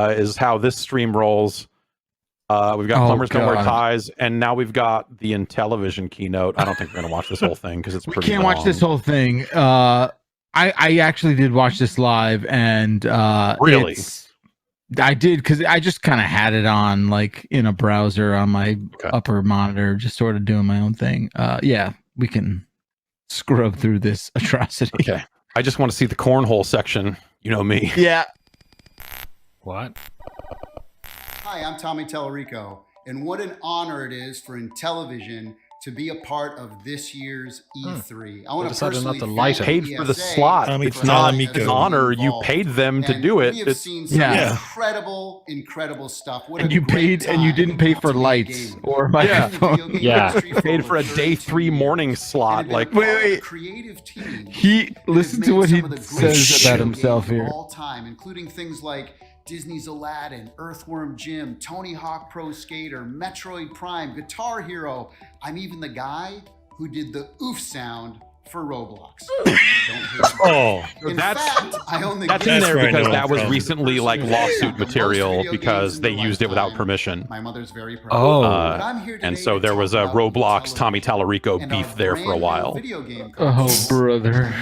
is how this stream rolls. We've got Plumbers Don't Wear Ties, and now we've got the Intellivision keynote. I don't think we're going to watch this whole thing because it's pretty We can't long. watch this whole thing. I actually did watch this live, and really, I did because I just kind of had it on like in a browser on my upper monitor, just sort of doing my own thing. Yeah, we can scrub through this atrocity. Okay, I just want to see the cornhole section. You know me. Yeah. What? Hi, I'm Tommy Tallarico, and what an honor it is for Intellivision to be a part of this year's E3. I want to personally thank paid for the slot. It's not an honor. You paid them to do it. We have seen some incredible stuff. And you paid, and you didn't pay for lights or microphone. Yeah, paid for a day 3 morning slot. Like, wait. He listen to what he says about himself here. All time, including things like Disney's Aladdin, Earthworm Jim, Tony Hawk Pro Skater, Metroid Prime, Guitar Hero. I'm even the guy who did the oof sound for Roblox. That's in there because that was recently like lawsuit material because they used it without permission. My mother's very proud. And so there was a Roblox Tommy Tallarico beef there for a while. Oh, brother.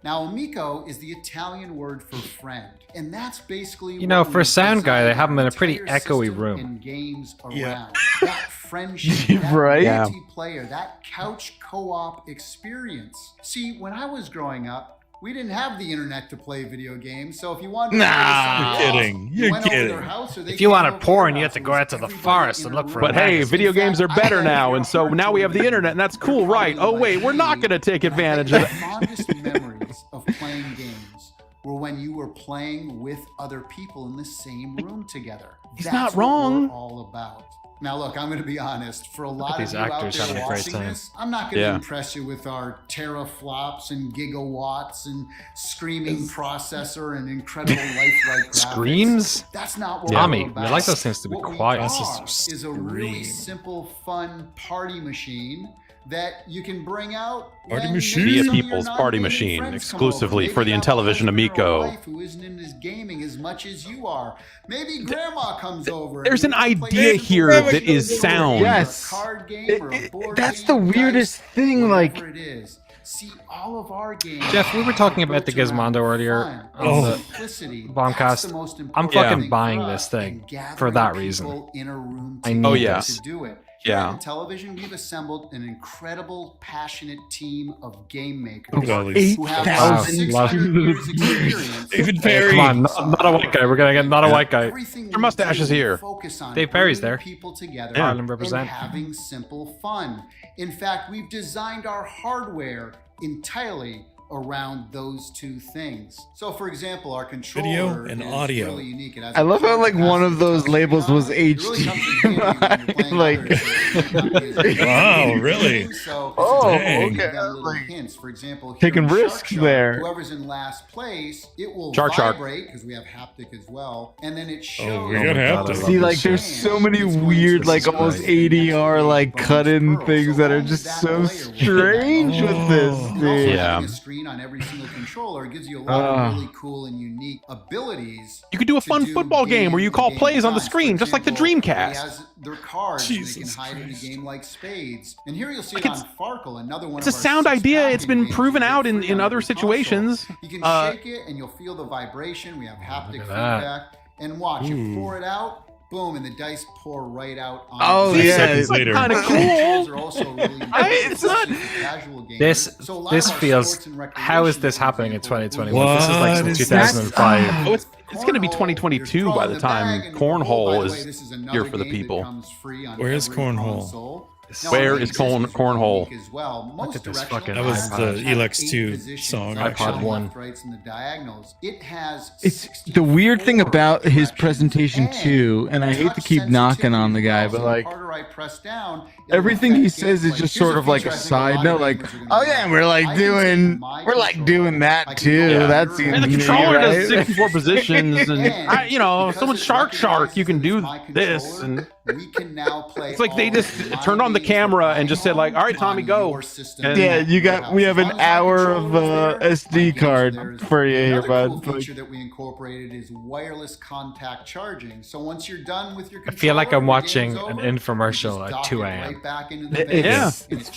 Now, amico is the Italian word for friend, and that's basically for a sound guy, they have him in a pretty echoey room. And games around. That friendship, that multiplayer, that couch co-op experience. See, when I was growing up, we didn't have the internet to play video games, so if you wanted to You're kidding. If you wanted porn, you had to go out to the forest and look for it. But hey, video games are better now, and so now we have the internet, and that's cool, right? Oh wait, we're not going to take advantage of it. The fondest memories of playing games were when you were playing with other people in the same room together. He's not wrong. What we're all about. Now, look, I'm going to be honest. For a lot of these you actors out there having a great watching time. this, I'm not going to impress you with our teraflops and gigawatts and screaming processor and incredible lifelike graphics. Screams? That's not what Tommy, we're about. we like those things to be What quiet. We is a really simple, fun party machine that you can bring out Be a people's party machine exclusively for the Intellivision Amico. Who isn't into gaming as much as you are. Maybe grandma comes over. There's an idea here that is sound. Yes. That's the weirdest thing. Like, see all of our games. Jeff, we were talking about the Gizmondo earlier on the Bombcast. I'm fucking buying this thing for that reason. I need this. To do it. Yeah. In television, we've assembled an incredible, passionate team of game makers who have 600 years experience. David Perry. Come on, not a white guy. We're gonna get not a white guy. Your mustache is here. Dave Perry's there. People together Ireland represent. and having simple fun. In fact, we've designed our hardware entirely around those two things. So, for example, our controller Video and is audio. really unique. I love how like one of those labels was HDMI. Like, wow, really? Okay. Hints. For example, taking risks there. Whoever's in last place, it will Shark. vibrate because we have haptic as well, and then it shows. we're gonna have to see, like, there's so many weird, like, almost ADR, like, cut-in things that are just so strange with this, dude. Yeah. On every single controller, it gives you a lot of really cool and unique abilities. You could do a fun football game where you call plays on the screen, just like the Dreamcast. Has their cards, they can hide in a game like Spades. And here you'll see it on Farkle, another one. It's a sound idea. It's been proven out in other situations. You can shake it and you'll feel the vibration. We have haptic feedback. And watch, you pour it out. Boom, and the dice pour right out on. Oh yeah, it's like kind of cool. It's not. This feels. How is this happening in 2021? This is like since 2005. Oh, it's going to be 2022 by the time Cornhole is here for the people. Where is Cornhole? Where is Cornhole? Look at this fucking That was the Elex 2 song. iPod 1. It's the weird thing about his presentation too, and I hate to keep knocking on the guy, but like everything he says is just sort of like a side note, like, oh yeah, we're like doing that too. Yeah. That's and the controller does 64 positions, and so much shark, you can do this, and we can now play. It's like they just turned on the camera and just said like, all right, Tommy, go. And Yeah, we have an hour of SD card for you here, bud. Another cool feature that we incorporated is wireless contact charging. So once you're done with your I feel like I'm watching an infomercial at 2 a.m. It's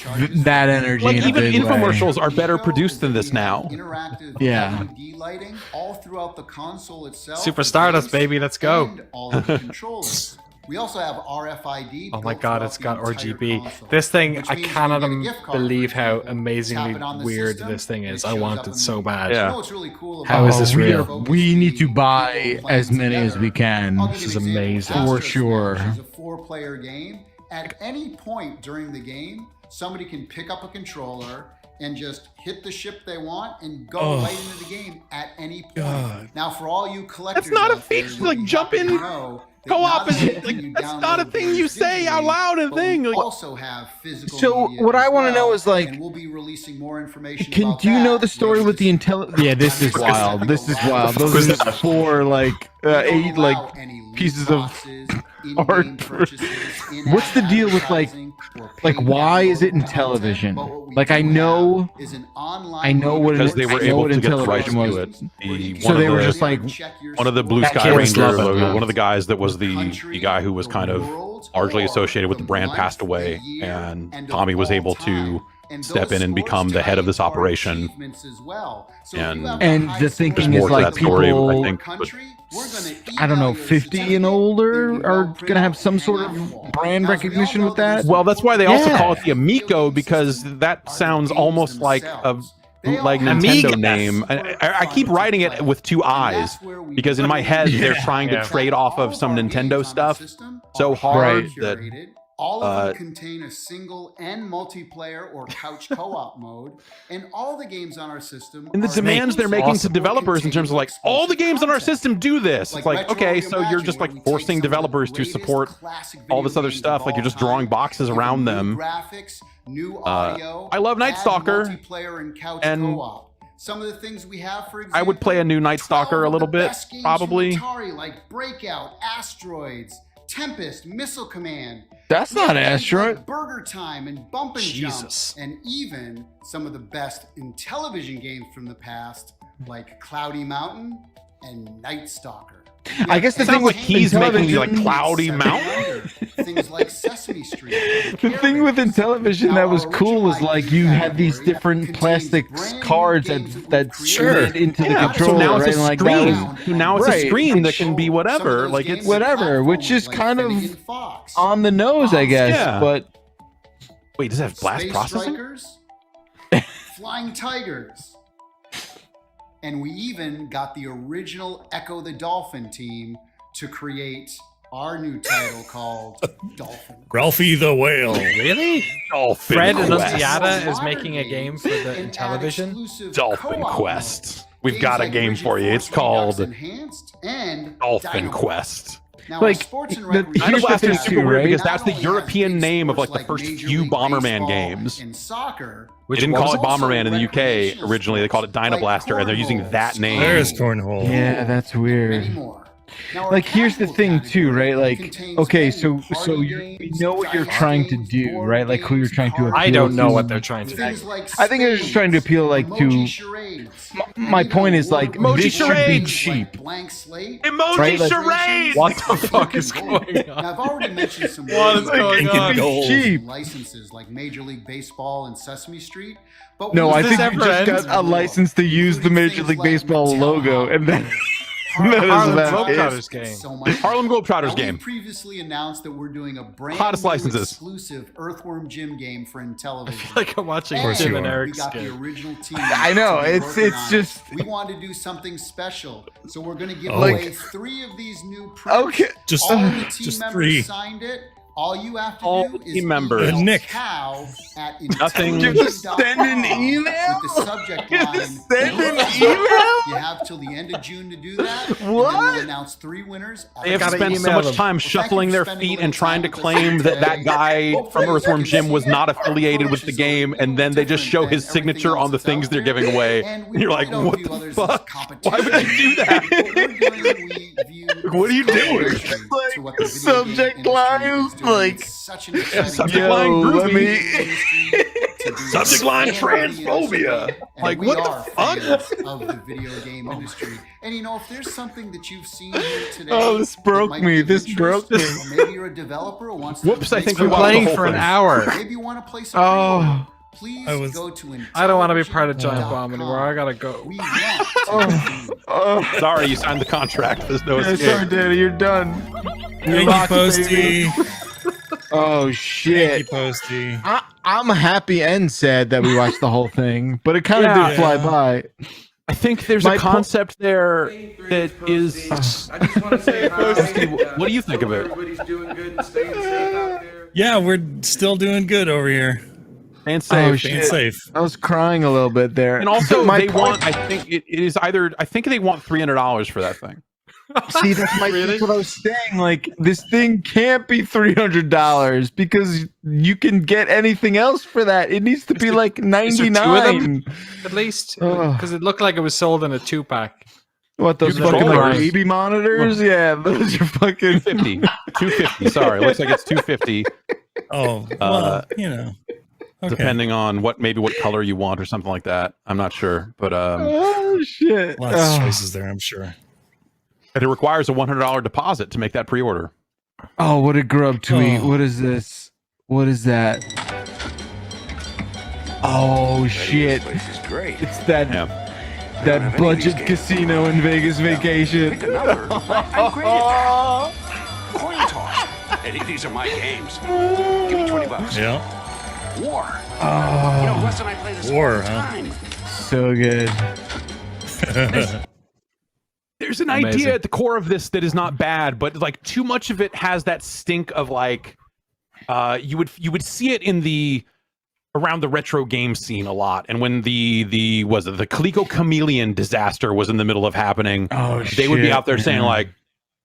that energy. Like in a even big way. infomercials are better produced than this now. Interactive Yeah. LED lighting all throughout the console itself. Super Stardust, baby, let's go. And all of the controllers. We also have RFID. Oh my built god, throughout it's got the entire RGB. console, This thing, which I means cannot when you get a gift card, believe for how example, amazingly tap it on the weird system, this thing it is. I shows want up it in so the- bad. Yeah. You know what's really cool How about is this it? real? We need to People buy playing as many as we can. I'll give you This an is example. amazing. For Astro sure. Smash is a 4-player game. At any point during the game, somebody can pick up a controller and just hit the ship they want and go right into the game at any point. God. Now, for all you collectors, That's not a out there, feature, you'll like, be jump happy to in know that co-op not is only like can you that's not a download thing you games say out digitally, loud and but we thing. Like, also have physical So media what as I want to know well, is like, and we'll be releasing more information do about you know that the story later with the this Intelli? Yeah, this is wild. This is wild. Those are just 4 like 8 like pieces of art. What's the deal with like why is it in television? Like I know what because they were able to get the rights Intellivision to was. it. So they were just like One of the Blue That Sky kid was Rangers, loving it. one of the guys that was the guy who was kind of largely associated with the brand passed away, and Tommy was able to step in and become the head of this operation. And the thinking There's is more to like that story, people, I think, but- I don't know, 50 and older are gonna have some sort of brand recognition with that. Well, that's why they also Yeah. call it the Amico, because that sounds almost like a bootleg Amiga. Nintendo name. I keep writing it with 2 eyes because in my head they're trying to trade off of some Nintendo stuff so hard Right. that all of them contain a single and multiplayer or couch co-op mode, and all the games on our system. and the are demands they're making to awesome. developers in terms of like all the games on our system do this. It's like, Retro okay, so you're Reimagined, just where like we take forcing some of the developers to greatest support classic all video this other games stuff. of Like you're all just drawing time, boxes giving around new them. graphics, new audio. I love Night add Stalker, multiplayer and couch and co-op. Some of the things we have, for example, I would play a new Night 12 Stalker a of little the bit, best games probably. from Atari, like Breakout, Asteroids, Tempest, Missile Command. That's We have not games Asteroid. like Burger Time and Bump and Jesus. Jump, and even some of the best Intellivision games from the past, like Cloudy Mountain and Night Stalker. I guess the It sounds thing like with he's making you like Intellivision- Cloudy Seven Mountain. Wonder, things like Sesame Street. The thing with Intellivision that was cool was like you had these different plastic cards that slid into the Yeah, controller, so now it's right? a And, like, screen. that was Now it's right. a screen that can be whatever. Like it's Whatever, which is kind of on the nose, I guess. Yeah. But wait, does it have blast Space processing? Strikers, Flying Tigers, and we even got the original Echo the Dolphin team to create our new title called Dolphin. Ralphie the Whale. Really? Dolphin Fred Quest. Annunziata is making a game for the And add Intellivision. exclusive Dolphin co-op Quest. modes. We've Games got a like game Rigid for you. Force It's called Redux Enhanced and Dolphin Dynamo. Quest. Now, Like, our sports and the- recreation here's the Dynamo thing is too, super weird right? because that's the not only European has name of sports like the first Major few League Bomberman Baseball games. and soccer. They didn't call it was also Bomberman in the UK recreational originally. They called it sports, Dynablaster, and they're using cornhole, that name. There's Cornhole. yeah, that's many weird. more. Now, our Like here's the casual thing too, category right? Like contains okay, many so party we games, know what you're dice trying to games, do, board right? Like who you're games, trying to card appeal I don't know to. what they're trying to do. Things like I think they're just trying to appeal like emoji to. charades, My and point even is like Emoji this should be charades. cheap. like blank slate. Emoji Right, like- charades! What the fuck is going on? Now, I've already mentioned some What is really going It on? can be Gold. cheap. licenses like Major League Baseball and Sesame Street. But No, I this think ever you just end? got a license to use the Major League Baseball logo, and then that is Harlem about it. Globetrotters game. So much. Harlem Globetrotters Now, we game. previously announced that we're doing a brand Hottest new licenses. exclusive Earthworm Jim game for I Intellivision. feel like I'm watching And Jim you and are. we Eric's got the game. original team. I know, to be it's working on it. just- We wanted to do something special, so we're going to give Like- away 3 of these new prints. Okay, Just, All the team just members 3. signed it. All you have to do is members. email Nick. cow at Nothing. Just send an email? with the subject line. Send an email? You have till the end of June to do that. And then What? we'll announce 3 winners. They have gotta spent so email much them. time shuffling their feet and trying to claim that that guy from Earthworm Jim was not affiliated with the game, and then they just show his signature on the things they're giving away. And you're like, what the fuck? Why would you do that? What are you doing? Subject line, like, Subject yo, line let me. Subject line transphobia. Like, what the fuck? Of the video game industry. And you know, if there's something that you've seen here today, Oh, this broke that might me. be of This interest, broke me. or maybe you're a developer who wants to Whoops, I think we We're watched the playing whole for an thing. hour. Maybe you want to play some Oh. please I was- go to I don't want to be part of Giant Intellivision.com. Bomb anymore. I gotta go. We want to Oh, Sorry, you signed the contract. There's no yeah, escape. sorry, Daddy, you're done. You're Thank you, locked, Posty. baby. Oh Thank you, shit! Posty. I'm happy and sad that we watched the whole thing, but it kind of Yeah. did fly by. I think there's My a concept there that is. I just want to say hi. What do you think of it? Everybody's doing good and staying safe out there. Yeah, we're still doing good over here. And safe. Oh, Staying shit. safe. I was crying a little bit there. And also, my they point- want. I think it is either. I think they want $300 for that thing. See, that's what I was saying. Like, this thing can't be $300 because you can get anything else for that. It needs to be like Is there 2 of them? 99. At least, Ugh. because it looked like it was sold in a 2-pack. What, those You fucking control like it. baby monitors? Yeah, those are fucking 250. 250. Sorry, looks like it's 250. Oh, well, you know. Okay. Depending on what color you want or something like that. I'm not sure, but Oh shit. Lots of Oh. choices there, I'm sure. it requires a $100 deposit to make that pre-order. Oh, what a grub tweet. Oh. What is this? What is that? Oh shit. This is great. It's that Yeah. that budget casino in Vegas vacation. Pick a number. I'm great at that. Coin toss. Eddie, these are my games. Give me $20. Yeah. War. Oh, You know, Wes and I play this War, all the huh? time. so good. There's an Amazing. idea at the core of this that is not bad, but like too much of it has that stink of like you would see it in the around the retro game scene a lot. And when the Coleco Chameleon disaster was in the middle of happening, Oh, they would be shit, out there saying man. like,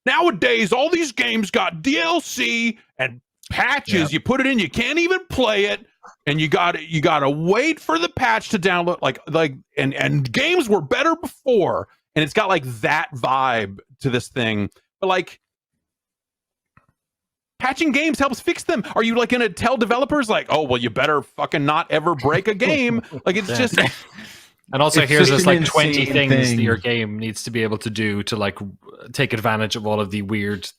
nowadays all these games got DLC and patches. Yep. You put it in, you can't even play it, and you gotta wait for the patch to download. And games were better before. And it's got like that vibe to this thing. But like patching games helps fix them. Are you like gonna tell developers like, oh well, you better fucking not ever break a game? Like it's just And also, It's here's such this an like 20 insane things thing. that your game needs to be able to do to like take advantage of all of the weird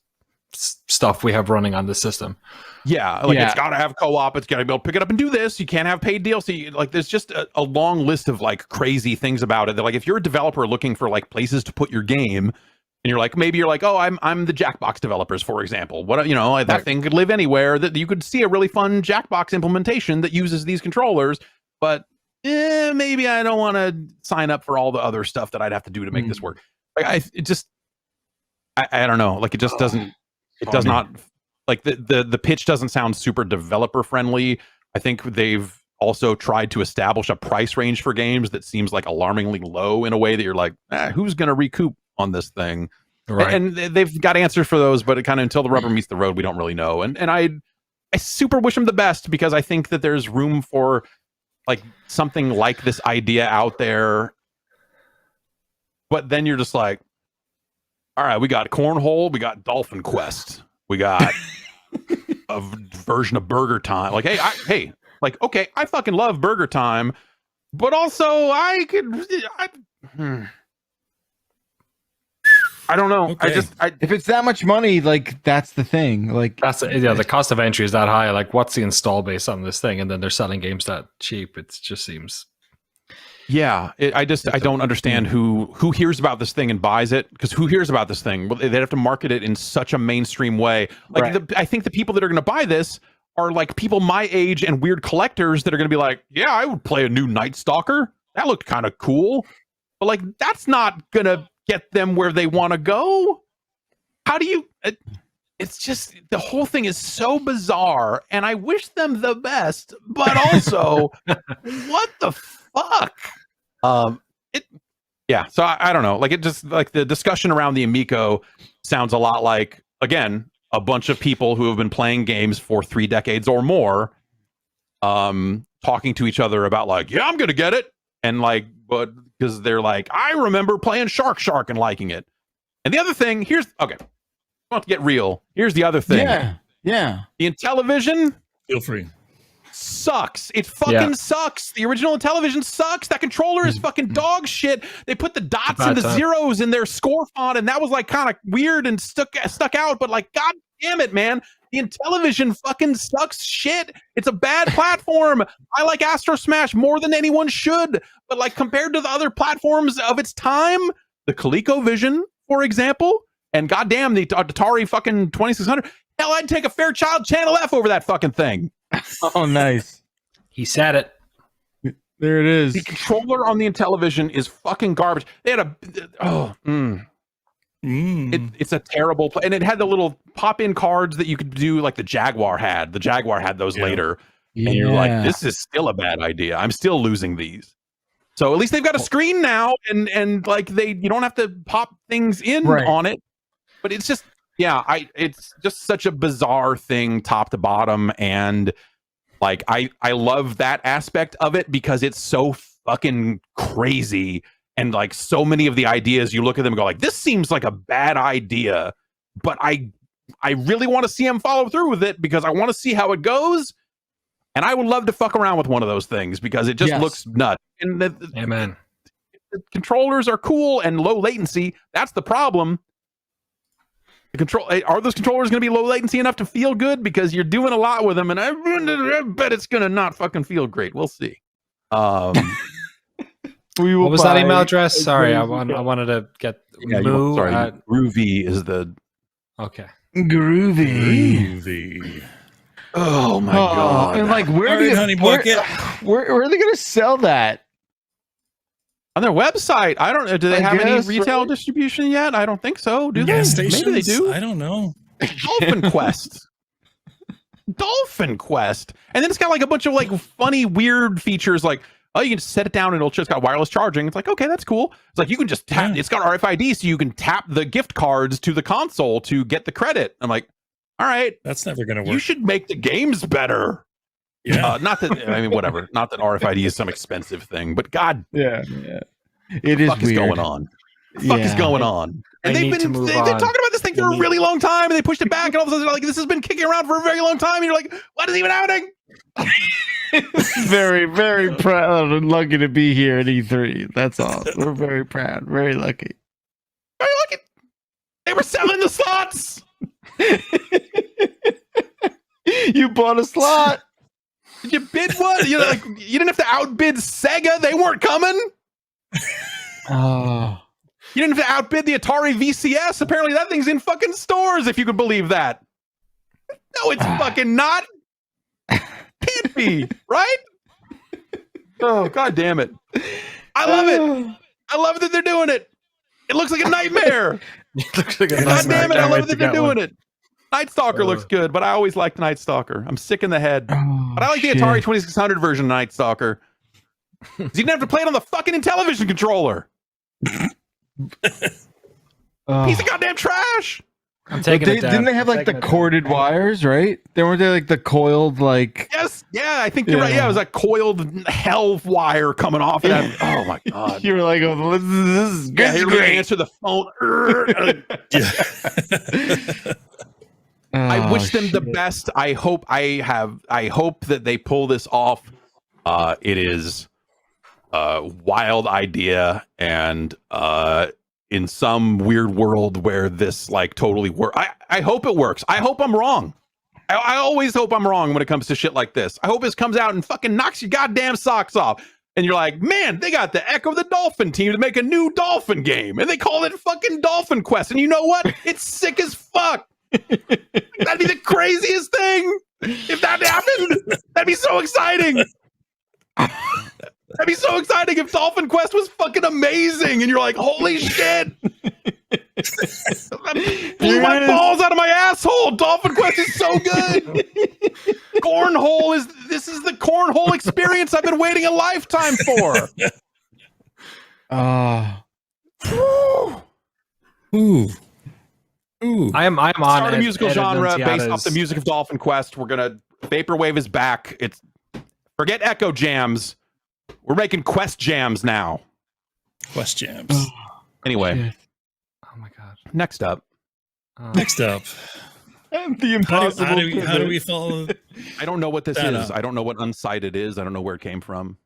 stuff we have running on the system. yeah, like Yeah. it's gotta have co-op, it's gotta be able to pick it up and do this. You can't have paid DLC. Like there's just a long list of like crazy things about it. That like if you're a developer looking for like places to put your game, and you're like, maybe you're like, oh, I'm the Jackbox developers, for example. What that Right. thing could live anywhere. That you could see a really fun Jackbox implementation that uses these controllers, but maybe I don't want to sign up for all the other stuff that I'd have to do to make this work. Like I don't know. Like it just doesn't. It does not. Like the pitch doesn't sound super developer friendly. I think they've also tried to establish a price range for games that seems like alarmingly low in a way that you're like, who's going to recoup on this thing? Right. And they've got answers for those, but it kind of until the rubber meets the road, we don't really know. And I super wish them the best because I think that there's room for like something like this idea out there. But then you're just like, all right, we got Cornhole, we got Dolphin Quest, we got a version of Burger Time. Like, hey, like, okay, I fucking love Burger Time, but also I don't know. Okay. If it's that much money, like that's the thing. Like That's the cost of entry is that high. Like, what's the install base on this thing? And then they're selling games that cheap. It just seems. Yeah, I don't understand who hears about this thing and buys it, because who hears about this thing? Well, they'd have to market it in such a mainstream way. Like Right. I think the people that are going to buy this are like people my age and weird collectors that are going to be like, yeah, I would play a new Night Stalker. That looked kind of cool. But like, that's not going to get them where they want to go. How do you? it's just the whole thing is so bizarre, and I wish them the best, but also, what the fuck? So I don't know. Like, it just, like, the discussion around the Amico sounds a lot like, again, a bunch of people who have been playing games for 3 decades or more, talking to each other about, like, yeah, I'm gonna get it, and like, but because they're like, I remember playing Shark and liking it. And the other thing, I want to get real. Here's the other thing. Yeah. The Intellivision Feel free. sucks. It fucking sucks. The original Intellivision sucks. That controller is fucking dog shit. They put the dots and the zeros in their score font, and that was like kind of weird and stuck out. But like, god damn it, man. The Intellivision fucking sucks shit. It's a bad platform. I like Astro Smash more than anyone should. But like, compared to the other platforms of its time, the ColecoVision, for example, and goddamn the Atari fucking 2600, hell, I'd take a Fairchild Channel F over that fucking thing. Oh, nice. He said it. There it is. The controller on the Intellivision is fucking garbage. They had it's a terrible play, and it had the little pop-in cards that you could do, like the Jaguar had. The Jaguar had those later, and you're like, this is still a bad idea. I'm still losing these. So at least they've got a screen now, and like you don't have to pop things in on it. But it's just, it's just such a bizarre thing, top to bottom, and like I love that aspect of it because it's so fucking crazy. And like, so many of the ideas, you look at them and go like, this seems like a bad idea, but I really want to see him follow through with it because I want to see how it goes. And I would love to fuck around with one of those things because it just looks nuts. And Amen. The controllers are cool and low latency. That's the problem. Are those controllers going to be low latency enough to feel good? Because you're doing a lot with them, and I bet it's going to not fucking feel great. We'll see. What was that email address? Sorry, I wanted to get Moo. Groovy is the Groovy. Oh my god! And like, where are they gonna sell that? On their website. I don't know. Do they have any retail distribution yet? I don't think so. Do they? Maybe they do. I don't know. Dolphin Quest. Dolphin Quest. And then it's got like a bunch of like funny, weird features like, oh, you can just set it down and it's got wireless charging. It's like, okay, that's cool. It's like, you can just tap, it's got RFID, so you can tap the gift cards to the console to get the credit. I'm like, all right. That's never going to work. You should make the games better. Yeah. Not that, I mean, whatever. Not that RFID is some expensive thing, but God. Yeah. It is weird. Is going on? What the fuck is going on? And they've talking about this thing for a really long time, and they pushed it back, and all of a sudden, like, this has been kicking around for a very long time, and you're like, what is even happening? Very, very proud and lucky to be here at E3. That's all. We're very proud. Very lucky. Very lucky. They were selling the slots. You bought a slot. Did you bid one? You didn't have to outbid Sega. They weren't coming. Oh. You didn't have to outbid the Atari VCS. Apparently that thing's in fucking stores, if you could believe that. No, it's fucking not. Can't be, right? Oh, god damn it. I love it. I love that they're doing it. It looks like a nightmare. It looks like a god damn it, I love that they're doing it. Night Stalker looks good, but I always liked Night Stalker. I'm sick in the head. But I like the Atari 2600 version of Night Stalker. You didn't have to play it on the fucking Intellivision controller. Piece of goddamn trash. I'm taking it down. Didn't they have like the corded wires, right? They weren't they like the coiled like? Yes, yeah, I think you're right. Yeah, it was a coiled hell wire coming off of that. Oh my god! You were like, "Oh, this is good." Yeah, you're gonna answer the phone. I wish them the best. I hope that they pull this off. It is a wild idea, and in some weird world where this like totally works. I hope it works. I hope I'm wrong. I always hope I'm wrong when it comes to shit like this. I hope this comes out and fucking knocks your goddamn socks off. And you're like, man, they got the Echo the Dolphin team to make a new Dolphin game. And they call it fucking Dolphin Quest. And you know what? It's sick as fuck. That'd be the craziest thing. If that happened, that'd be so exciting. That'd be so exciting if Dolphin Quest was fucking amazing, and you're like, holy shit! Blew my balls out of my asshole Dolphin Quest is so good. This is the cornhole experience I've been waiting a lifetime for. Ooh. I am on Start a musical Ed genre based Annunziata's- off the music of Dolphin Quest. We're gonna Vaporwave is back. Forget Echo Jams. We're making Quest Jams now. Quest Jams. Anyway, Oh my god. next up. Next up. The impossible. How do we follow? I don't know what this That is. up. I don't know what Unsighted is. I don't know where it came from.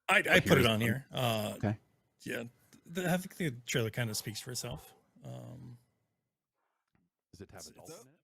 I put it on here. Okay. Yeah, I think the trailer kind of speaks for itself. Does it have a dolphin in it?